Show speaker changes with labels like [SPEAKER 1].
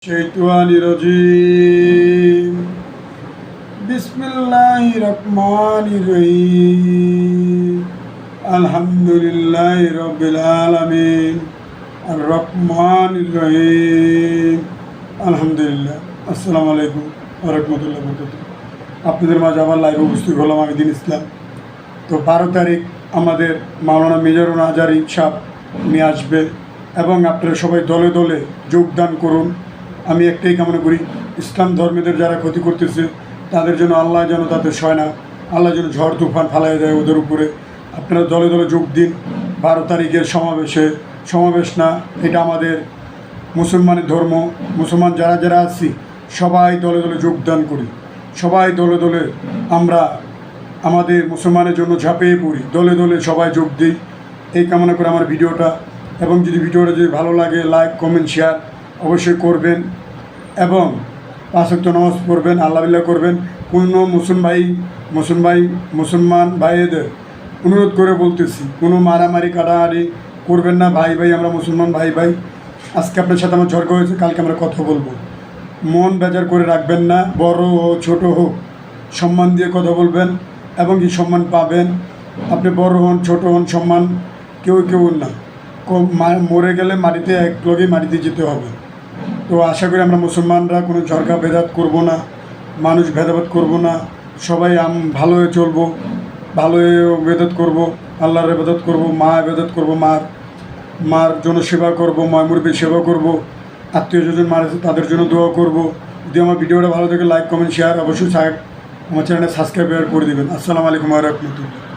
[SPEAKER 1] শৈতানির রাজিম বিসমিল্লাহির রহমানির রহিম আলহামদুলিল্লাহি রাব্বিল আলামিন আর রহমানির রহিম আলহামদুলিল্লাহ। আসসালামু আলাইকুম ওয়া রাহমাতুল্লাহি ওয়া বারাকাতুহু। আপনাদের মাঝে আবার লাইভে উপস্থিত হলাম আমি দিন ইসলাম। তো 12 তারিখ আমাদের মাওলানা মিজানুর আজহারী সাহেব নিয়ে আসবে এবং আপনারা সবাই দলে দলে যোগদান করুন। আমি একটাই কামনা করি, ইসলাম ধর্মীদের যারা ক্ষতি করতেছে তাদের জন্য আল্লাহ যেন তাদের সয় না, আল্লাহ যেন ঝড় তুফান ফালাই দেয় ওদের উপরে। আপনারা দলে দলে যোগ দিন 12 তারিখের সমাবেশ না, এটা আমাদের মুসলমানের ধর্ম। মুসলমান যারা যারা আছি সবাই দলে দলে যোগদান করি, সবাই দলে দলে আমরা আমাদের মুসলমানের জন্য ঝাঁপিয়ে পড়ি, দলে দলে সবাই যোগ দিই, এই কামনা করে আমার ভিডিওটা। এবং ভিডিওটা যদি ভালো লাগে লাইক কমেন্ট শেয়ার অবশ্যই করবেন এবং 5 ওয়াক্ত নামাজ পড়বেন, আল্লাহ বিল্লাহ করবেন। কোনো মুসলমান ভাইদের অনুরোধ করে বলতেছি, কোনো মারামারি কাটাহারি করবেন না। ভাই ভাই আমরা মুসলমান ভাই ভাই। আজকে আপনার সাথে আমার ঝগড়া হয়েছে, কালকে আমরা কথা বলবো। মন বেজার করে রাখবেন না, বড় হোক ছোটো হোক সম্মান দিয়ে কথা বলবেন এবং কি সম্মান পাবেন। আপনি বড় হন ছোটো হন সম্মান কেউ না, মরে গেলে মাটিতে এক লগে মাটিতে যেতে হবে। তো আশা করি আমরা মুসলমানরা কোনো ঝরকা ভেদাত করব না, মানুষ ভেদাভেদ করব না, সবাই ভালো হয়ে চলবো, ভালো হয়ে ইবাদত করব, আল্লাহর ইবাদত করব, মা ইবাদত করব, মার জন্য সেবা করব, মুরব্বির সেবা করব, আত্মীয় স্বজন মারা তাদের জন্য দোয়া করব। যদি আমার ভিডিওটা ভালো থাকে লাইক কমেন্ট শেয়ার অবশ্যই আমার চ্যানেলটা সাবস্ক্রাইব করে দেবেন। আসসালামু আলাইকুম ওয়া রাহমাতুল্লাহ।